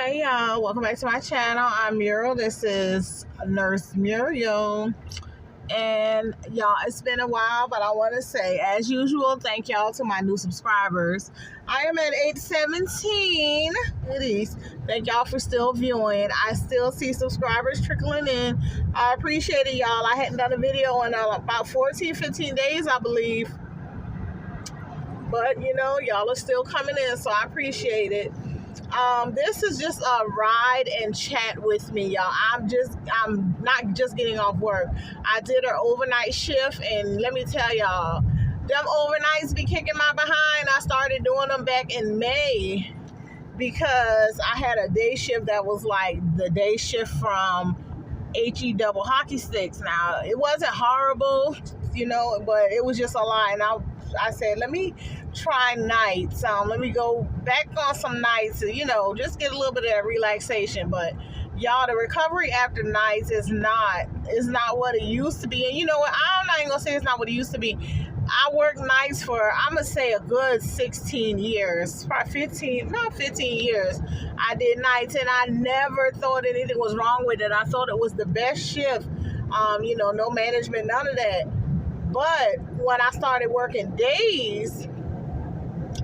Hey y'all, welcome back to my channel. I'm Muriel. This is Nurse Muriel. And y'all, it's been a while, but I want to say, as usual, thank y'all to my new subscribers. I am at 817. It is. Thank y'all for still viewing. I still see subscribers trickling in. I appreciate it, y'all. I hadn't done a video in about 14, 15 days, I believe. But, you know, y'all are still coming in, so I appreciate it. This is just a ride and chat with me, y'all. I'm not just getting off work. I did an overnight shift, and let me tell y'all, them overnights be kicking my behind. I started doing them back in May because I had a day shift that was like the day shift from HE double hockey sticks. Now, it wasn't horrible, you know, but it was just a lot. And I said, let me try nights. Let me go back on some nights and, you know, just get a little bit of that relaxation. But y'all, the recovery after nights is not what it used to be. And you know what? I'm not even gonna say it's not what it used to be. I worked nights for, I'm gonna say, a good 16 years, probably 15 years. I did nights, and I never thought anything was wrong with it. I thought it was the best shift. You know, no management, none of that. But when I started working days,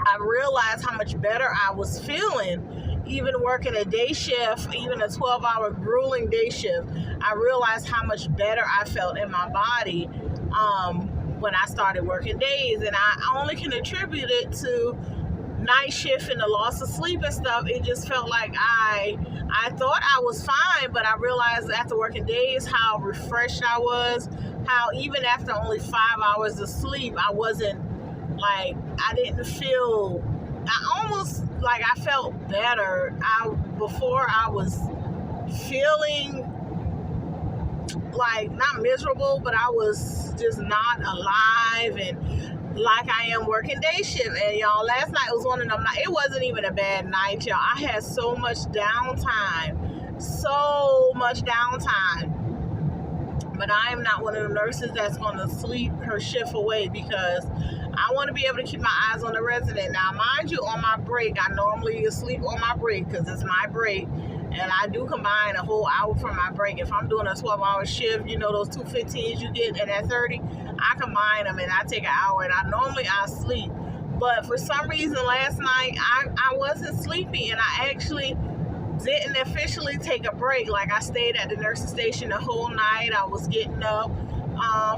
I realized how much better I was feeling. Even working a day shift, even a 12-hour grueling day shift, I realized how much better I felt in my body when I started working days. And I only can attribute it to night shift and the loss of sleep and stuff. It just felt like I thought I was fine, but I realized after working days how refreshed I was, how even after only 5 hours of sleep, I wasn't like, I didn't feel, I almost like I felt better. Before I was feeling like not miserable, but I was just not alive and like I am working day shift. And y'all, last night was one of them. It wasn't even a bad night, y'all. I had so much downtime, but I am not one of the nurses that's going to sleep her shift away because I want to be able to keep my eyes on the resident. Now, mind you, on my break, I normally sleep on my break because it's my break. And I do combine a whole hour from my break. If I'm doing a 12-hour shift, you know, those 2:15s you get and at 30, I combine them and I take an hour, and I sleep. But for some reason last night, I wasn't sleepy, and I actually didn't officially take a break. Like, I stayed at the nursing station the whole night. I was getting up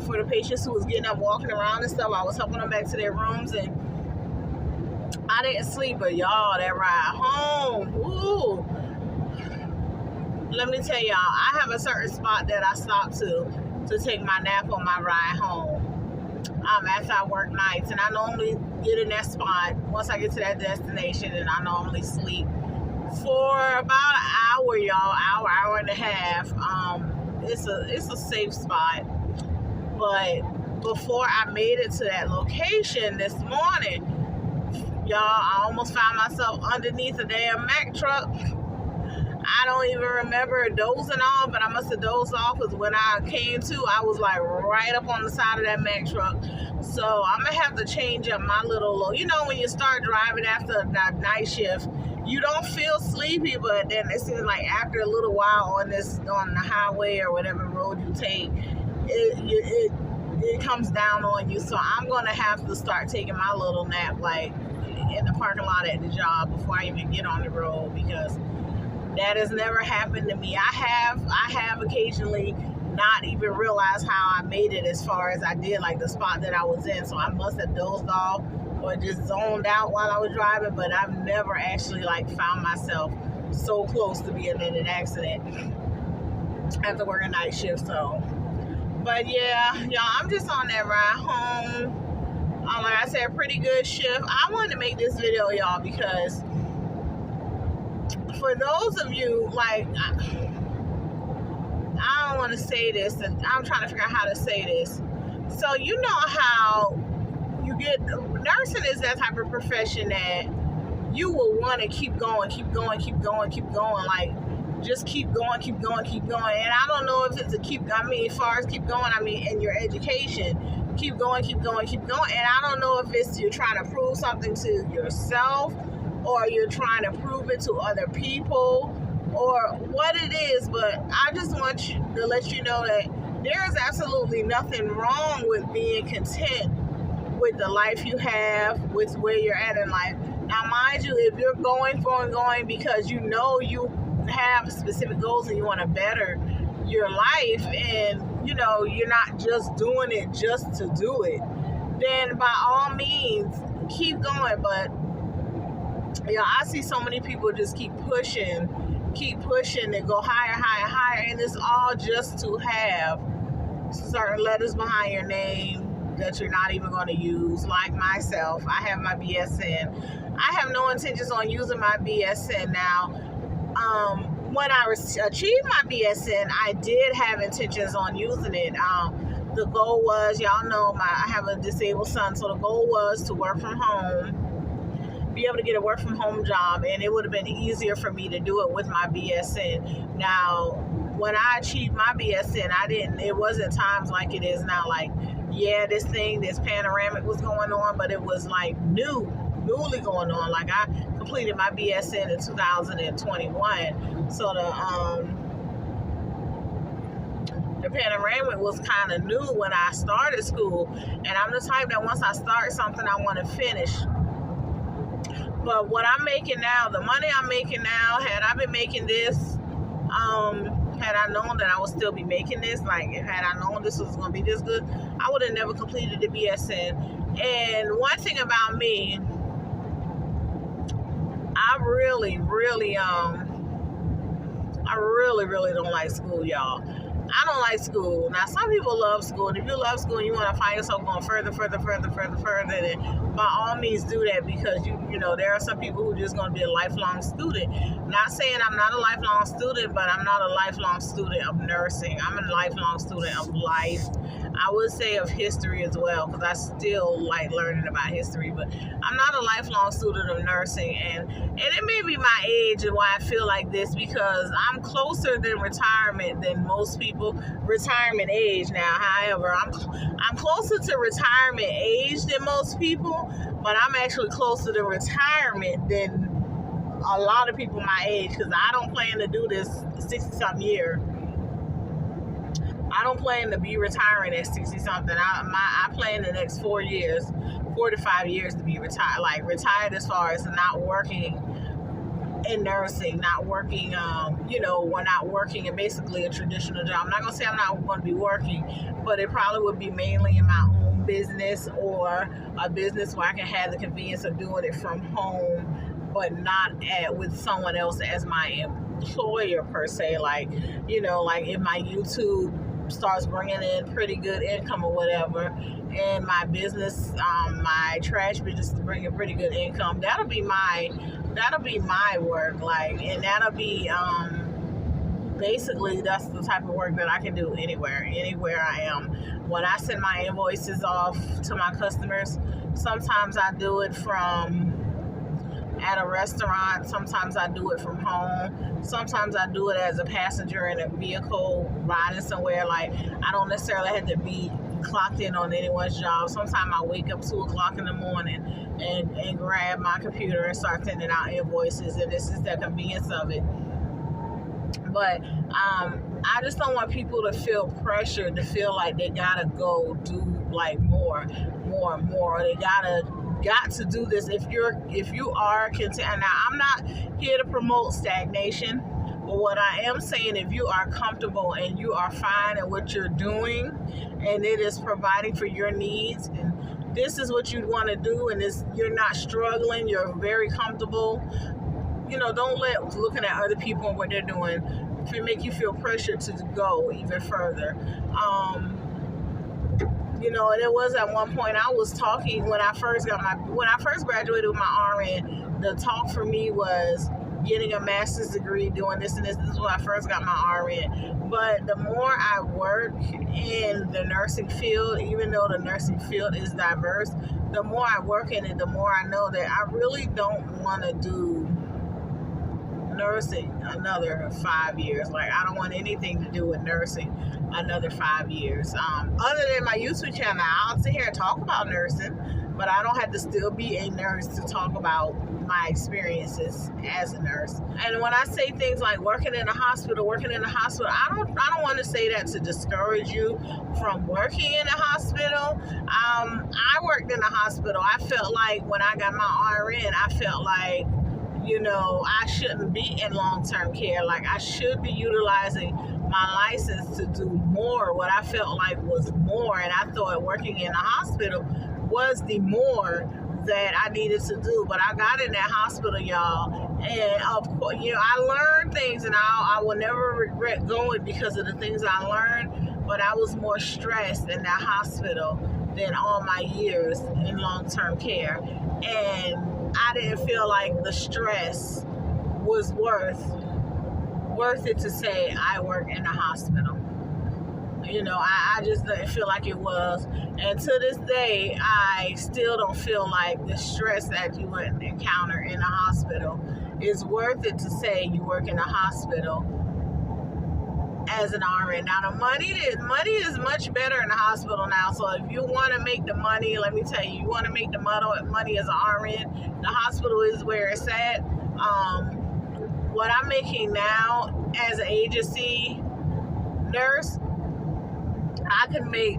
for the patients who was getting up, walking around and stuff. I was helping them back to their rooms, and I didn't sleep. But y'all, that ride home, ooh. Let me tell y'all, I have a certain spot that I stop to take my nap on my ride home after I work nights. And I normally get in that spot once I get to that destination, and I normally sleep for about an hour, y'all, hour and a half. It's a safe spot. But before I made it to that location this morning, y'all, I almost found myself underneath a damn Mack truck. I don't even remember dozing off, but I must have dozed off because when I came to, I was like right up on the side of that Mack truck. So I'm going to have to change up my little, you know, when you start driving after a night shift, you don't feel sleepy, but then it seems like after a little while on the highway or whatever road you take, it comes down on you. So I'm going to have to start taking my little nap like in the parking lot at the job before I even get on the road, because that has never happened to me. I have occasionally not even realized how I made it as far as I did, like the spot that I was in. So I must have dozed off or just zoned out while I was driving, but I've never actually like found myself so close to being in an accident after working night shift. So, but yeah, y'all, I'm just on that ride home. Like I said, pretty good shift. I wanted to make this video, y'all, because for those of you, like, I don't want to say this, and I'm trying to figure out how to say this. So you know how you get, nursing is that type of profession that you will want to keep going, like, just keep going. And I don't know if it's as far as keep going, I mean, in your education, keep going. And I don't know if it's you're trying to prove something to yourself or you're trying to prove it to other people, or what it is. But I just want you to let you know that there is absolutely nothing wrong with being content with the life you have, with where you're at in life. Now, mind you, if you're going because you know you have specific goals and you want to better your life, and you know you're not just doing it just to do it, then by all means keep going. But I see so many people just keep pushing and go higher, and it's all just to have certain letters behind your name that you're not even going to use. Like myself, I have my BSN. I have no intentions on using my BSN now. When I achieved my BSN, I did have intentions on using it. The goal was, y'all know, I have a disabled son, so the goal was to work from home, be able to get a work from home job, and it would have been easier for me to do it with my BSN. Now, when I achieved my BSN, it wasn't times like it is now, like, yeah, this panoramic was going on, but it was like newly going on. Like, I completed my BSN in 2021, so the panoramic was kind of new when I started school, and I'm the type that once I start something, I want to finish. But what I'm making now, the money I'm making now, had I been making this, had I known that I would still be making this, like had I known this was going to be this good, I would have never completed the BSN. And one thing about me, I really don't like school, y'all. I don't like school. Now, some people love school, and if you love school and you want to find yourself going further, then by all means do that, because you know there are some people who are just going to be a lifelong student. Not saying I'm not a lifelong student, but I'm not a lifelong student of nursing. I'm a lifelong student of life. I would say of history as well, because I still like learning about history, but I'm not a lifelong student of nursing, and it may be my age and why I feel like this, because I'm closer than retirement than most people. Retirement age now, however, I'm closer to retirement age than most people, but I'm actually closer to retirement than a lot of people my age, because I don't plan to do this 60-something year. I don't plan to be retiring at 60-something. I plan the next 4 to 5 years to be retired. Like retired as far as not working in nursing, not working, we're not working in basically a traditional job. I'm not going to say I'm not going to be working, but it probably would be mainly in my own business, or a business where I can have the convenience of doing it from home, but not with someone else as my employer per se. Like, like if my YouTube starts bringing in pretty good income or whatever, and my business, my trash business is bringing pretty good income, that'll be my work, like, and that'll be basically that's the type of work that I can do anywhere I am. When I send my invoices off to my customers, sometimes I do it from at a restaurant, sometimes I do it from home, sometimes I do it as a passenger in a vehicle riding somewhere. Like, I don't necessarily have to be clocked in on anyone's job. Sometimes I wake up 2 o'clock in the morning and grab my computer and start sending out invoices, and this is the convenience of it. But I just don't want people to feel pressured, to feel like they gotta go do like more, or they got to do this. If you are content. Now, I'm not here to promote stagnation, but what I am saying, if you are comfortable and you are fine at what you're doing, and it is providing for your needs, and this is what you want to do, and you're not struggling, you're very comfortable, don't let looking at other people and what they're doing to make you feel pressured to go even further. And it was at one point I was talking when I first graduated with my RN. The talk for me was getting a master's degree, doing this and this. This is when I first got my RN. But the more I work in the nursing field, even though the nursing field is diverse, the more I work in it, the more I know that I really don't want to do nursing another 5 years. Like, I don't want anything to do with nursing another 5 years. Other than my YouTube channel, I'll sit here and talk about nursing. but I don't have to still be a nurse to talk about my experiences as a nurse. And when I say things like working in a hospital, I don't want to say that to discourage you from working in a hospital. I worked in a hospital. I felt like when I got my RN, I felt like, I shouldn't be in long-term care. Like, I should be utilizing my license to do more, what I felt like was more. And I thought working in a hospital was the more that I needed to do. But I got in that hospital, y'all, and of course, I learned things, and I will never regret going because of the things I learned. But I was more stressed in that hospital than all my years in long-term care, and I didn't feel like the stress was worth it to say I work in a hospital. I just didn't feel like it was. And to this day, I still don't feel like the stress that you would encounter in a hospital is worth it to say you work in a hospital as an RN. Now, the money is much better in the hospital now. So if you want to make the money, let me tell you want to make the money as an RN, the hospital is where it's at. What I'm making now as an agency nurse, I can make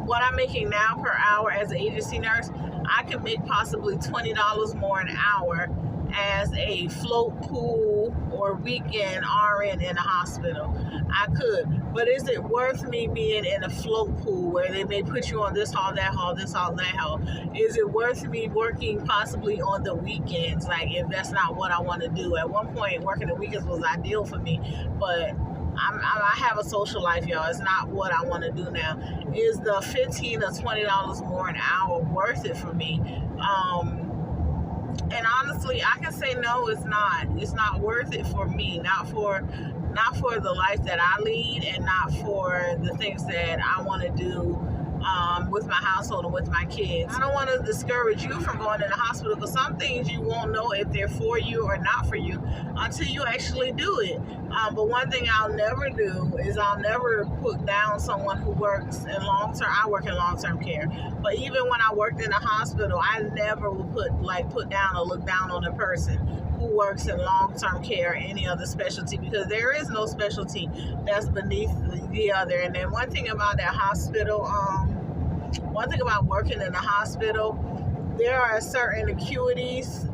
what I'm making now per hour as an agency nurse. I could make possibly $20 more an hour as a float pool or weekend RN in a hospital. I could, but is it worth me being in a float pool where they may put you on this hall, that hall, this hall, that hall? Is it worth me working possibly on the weekends? Like, if that's not what I want to do. At one point, working the weekends was ideal for me, but I have a social life, y'all. It's not what I want to do now. Is the $15 or $20 more an hour worth it for me? And honestly, I can say no, it's not. It's not worth it for me. Not for the life that I lead, and not for the things that I want to do with my household and with my kids. I don't want to discourage you from going to the hospital, because some things you won't know if they're for you or not for you until you actually do it. But one thing I'll never do is I'll never put down someone who works in long-term. I work in long-term care, but even when I worked in a hospital, I never would put down or look down on a person who works in long-term care or any other specialty, because there is no specialty that's beneath the other. And then one thing about that hospital, one thing about working in a hospital, there are certain acuities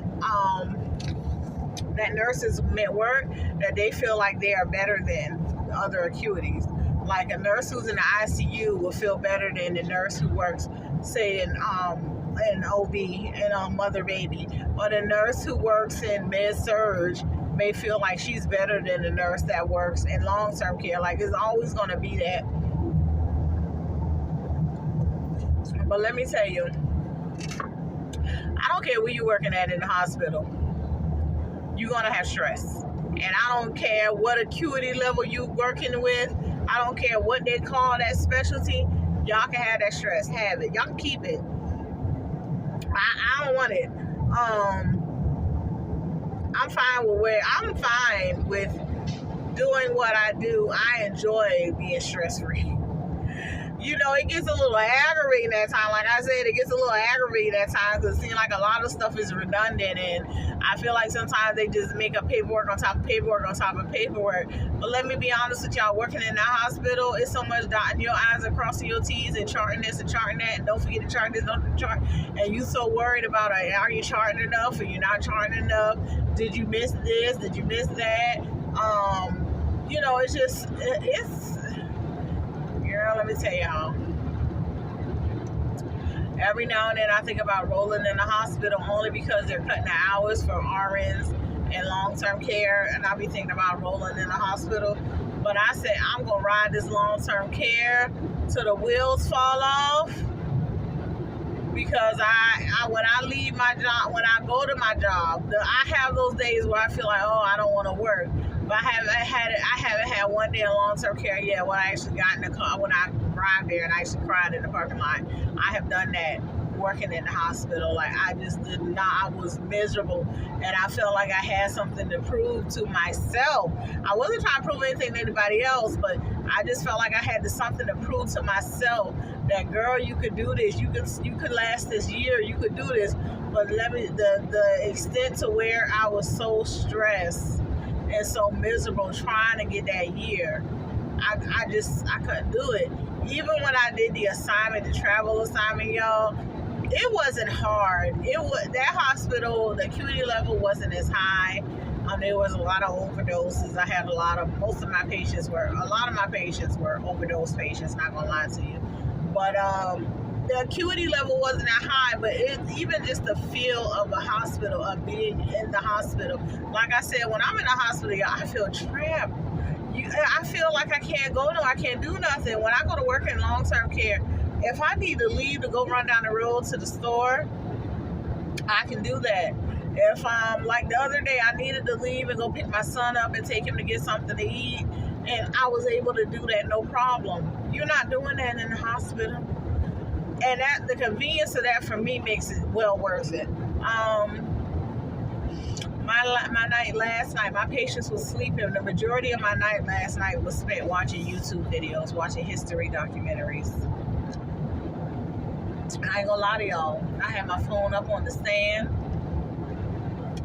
that nurses may work that they feel like they are better than other acuities. Like a nurse who's in the ICU will feel better than the nurse who works, say, in OB and mother baby. But a nurse who works in med surge may feel like she's better than the nurse that works in long-term care. Like, it's always going to be that. But let me tell you, I don't care where you're working at in the hospital, you're going to have stress. And I don't care what acuity level you're working with. I don't care what they call that specialty. Y'all can have that stress. Have it. Y'all can keep it. I don't want it. I'm fine with doing what I do. I enjoy being stress-free. It gets a little aggravating at times. Like I said, it gets a little aggravating at times because it seems like a lot of stuff is redundant, and I feel like sometimes they just make up paperwork on top of paperwork on top of paperwork. But let me be honest with y'all, working in that hospital, it's so much dotting your I's and crossing your T's and charting this and charting that, and don't forget to chart this, don't chart. And you so worried about, are you charting enough or you're not charting enough? Did you miss this? Did you miss that? Girl, let me tell y'all. Every now and then I think about rolling in the hospital, only because they're cutting the hours for RNs and long-term care, and I'll be thinking about rolling in the hospital. But I said, I'm going to ride this long-term care till the wheels fall off, because when I leave my job, when I go to my job, I have those days where I feel like, I don't want to work. But I haven't had one day in long-term care yet when I actually got in the car, when I arrived there and I actually cried in the parking lot. I have done that working in the hospital. Like, I just did not, I was miserable, and I felt like I had something to prove to myself. I wasn't trying to prove anything to anybody else, but I just felt like I had something to prove to myself that girl, you could do this. You could last this year. You could do this. But the extent to where I was so stressed and so miserable trying to get that year, I couldn't do it. Even when I did the assignment, the travel assignment, y'all, it wasn't hard. That hospital, the acuity level wasn't as high. There was a lot of overdoses. I had a lot of my patients were overdose patients, not gonna lie to you. But the acuity level wasn't that high, but even just the feel of the hospital, of being in the hospital. Like I said, when I'm in the hospital, y'all, I feel trapped. I feel like I can't go I can't do nothing. When I go to work in long-term care, if I need to leave to go run down the road to the store, I can do that. If like the other day, I needed to leave and go pick my son up and take him to get something to eat, and I was able to do that no problem. You're not doing that in the hospital, and the convenience of that for me makes it well worth it. My night last night, my patients was sleeping. The majority of my night last night was spent watching YouTube videos, watching history documentaries. I ain't gonna lie to y'all. I had my phone up on the stand.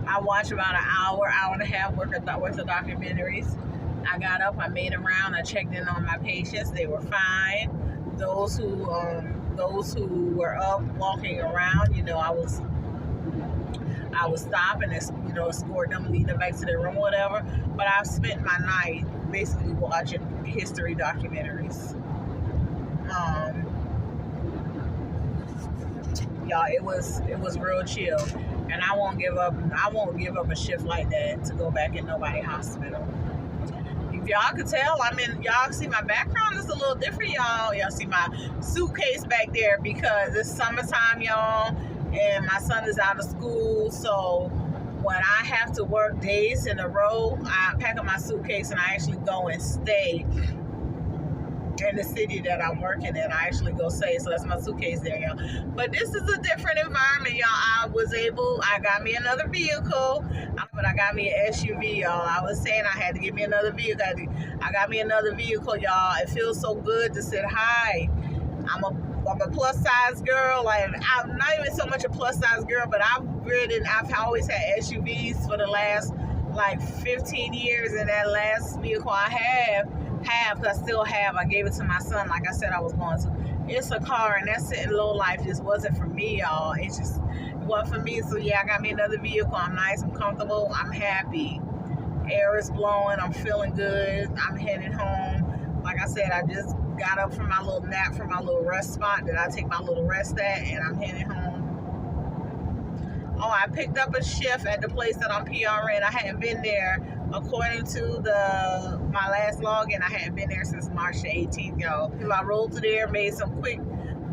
I watched about an hour and a half worth of documentaries. I got up, I made a round, I checked in on my patients. They were fine. Those who were up walking around, I was stopping and escort them, lead them back to their room, whatever. But I spent my night basically watching history documentaries. Y'all, it was real chill, and I won't give up a shift like that to go back in nobody's hospital. If y'all could tell, y'all see my background is a little different, y'all. Y'all see my suitcase back there because it's summertime, y'all, and my son is out of school. So when I have to work days in a row, I pack up my suitcase and I actually go and stay in the city that I'm working in. I actually go stay, so that's my suitcase there, y'all. But this is a different environment, y'all. I got me another vehicle, but I got me an SUV, y'all. I was saying I had to get me another vehicle. I got me another vehicle, y'all. It feels so good to sit high. I'm a plus size girl. Like, I'm not even so much a plus size girl, but I've always had SUVs for the last 15 years, and that last vehicle I I gave it to my son, like I said I was going to. It's a car, and that sitting low life just wasn't for me, y'all. It wasn't for me. So yeah, I got me another vehicle. I'm nice, I'm comfortable, I'm happy. Air is blowing, I'm feeling good. I'm heading home. Like I said, I just got up from my little nap, from my little rest spot that I take my little rest at, and I'm heading home. Oh, I picked up a shift at the place that I'm PRing. I hadn't been there, according to my last login, I hadn't been there since March the 18th, y'all. I rolled through there, made some quick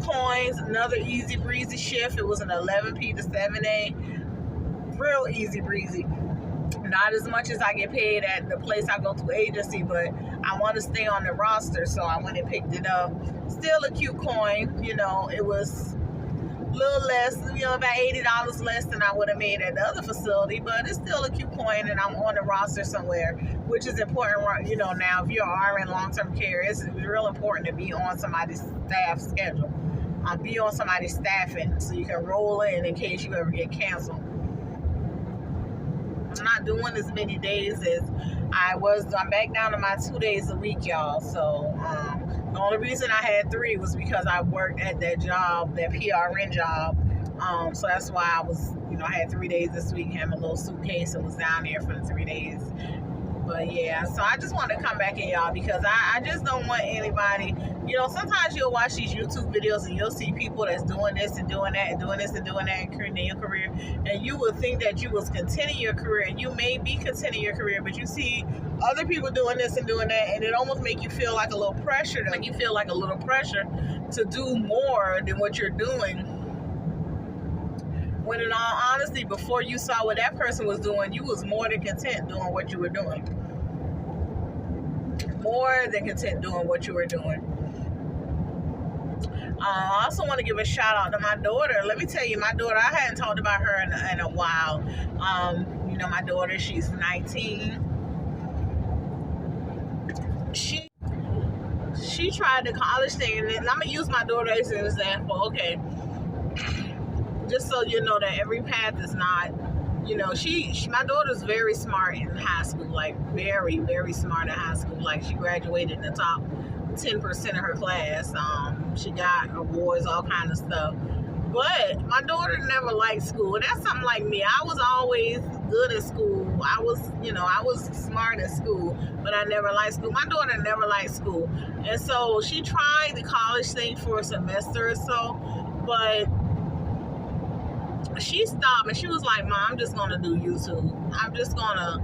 coins, another easy breezy shift. It was an 11p to 7a. Real easy breezy. Not as much as I get paid at the place I go through agency, but I want to stay on the roster, so I went and picked it up. Still a cute coin, it was a little less, about $80 less than I would have made at the other facility, but it's still a cute coin, and I'm on the roster somewhere, which is important. Now if you're RN long-term care, it's real important to be on somebody's staff schedule. Be on somebody's staffing so you can roll in case you ever get canceled. I'm not doing as many days as I was. I'm back down to my 2 days a week, y'all. So the only reason I had 3 was because I worked at that job, that PRN job. So that's why I was, I had 3 days this week, had my little suitcase and was down there for the 3 days. But yeah, so I just want to come back in, y'all, because I just don't want anybody, sometimes you'll watch these YouTube videos and you'll see people that's doing this and doing that and doing this and doing that and creating your career, and you would think that you was continuing your career, and you may be continuing your career, but you see other people doing this and doing that, and it almost make you feel like a little pressure, to do more than what you're doing. When in all honesty, before you saw what that person was doing, you was more than content doing what you were doing. More than content doing what you were doing. I also want to give a shout out to my daughter. Let me tell you, my daughter, I hadn't talked about her in a while. My daughter, she's 19. She she tried the college thing, and I'm gonna use my daughter as an example. Okay, just so you know that every path is not, you know, my daughter's very smart in high school, like very, very smart in high school. Like she graduated in the top 10% of her class. She got awards, all kind of stuff. But my daughter never liked school, and that's something like me. I was always good at school. I was smart in school, but I never liked school. My daughter never liked school, and so she tried the college thing for a semester or so, but she stopped and she was like, Mom, I'm just gonna do YouTube. I'm just gonna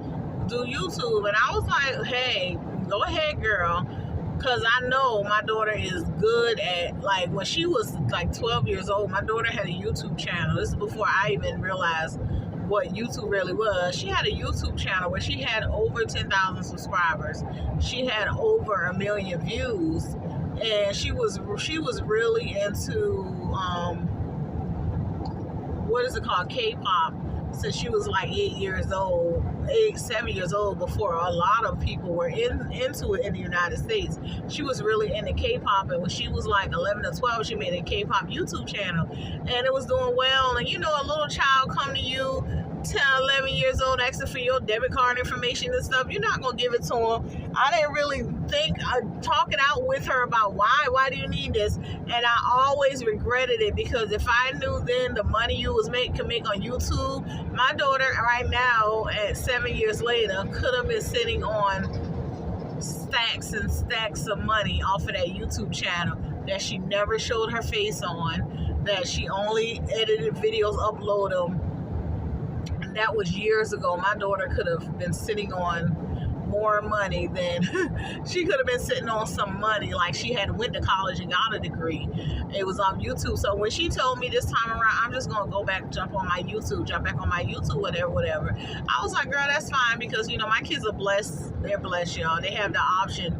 do YouTube. And I was like, hey, go ahead, girl. Because I know my daughter is good at, like, when she was like 12 years old, my daughter had a YouTube channel. This is before I even realized what YouTube really was. She had a YouTube channel where she had over 10,000 subscribers. She had over 1 million views. And she was really into, what is it called, K-pop, since she was like 7 years old, before a lot of people were into it in the United States. She was really into K-pop, and when she was like 11 or 12, she made a K-pop YouTube channel, and it was doing well. And you know, a little child come to you 10, 11 years old asking for your debit card information and stuff, you're not going to give it to them. I didn't really think, talking out with her about why do you need this? And I always regretted it, because if I knew then the money you can make on YouTube, my daughter right now at 7 years later could have been sitting on stacks and stacks of money off of that YouTube channel that she never showed her face on, that she only edited videos, upload them. That was years ago. My daughter could have been sitting on more money than she could have been sitting on some money. Like, she had went to college and got a degree. It was on YouTube. So when she told me this time around, I'm just gonna go back, jump back on my YouTube, whatever. I was like, girl, that's fine, because you know my kids are blessed. They're blessed, y'all. They have the option.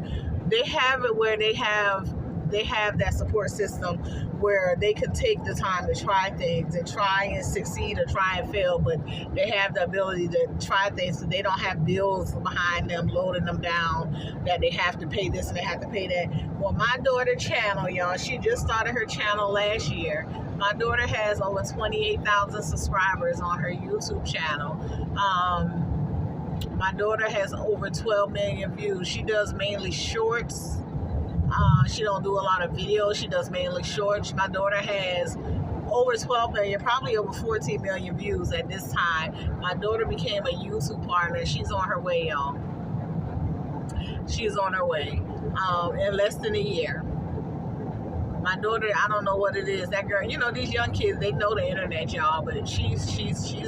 They have it where they have that support system where they can take the time to try things and try and succeed or try and fail, but they have the ability to try things, so they don't have bills behind them loading them down that they have to pay this and they have to pay that. Well, my daughter channel, y'all, she just started her channel last year. My daughter has over 28,000 subscribers on her YouTube channel. My daughter has over 12 million views. She does mainly shorts. She don't do a lot of videos. She does mainly shorts. My daughter has over 12 million, probably over 14 million views at this time. My daughter became a YouTube partner. She's on her way, y'all. She's on her way in less than a year. My daughter, I don't know what it is. That girl, you know, these young kids, they know the internet, y'all, but she's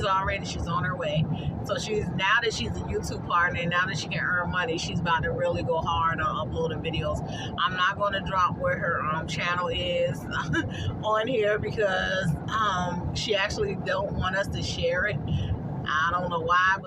on her way. So now that she's a YouTube partner, now that she can earn money, she's about to really go hard on uploading videos. I'm not going to drop where her channel is on here, because she actually don't want us to share it. I don't know why, but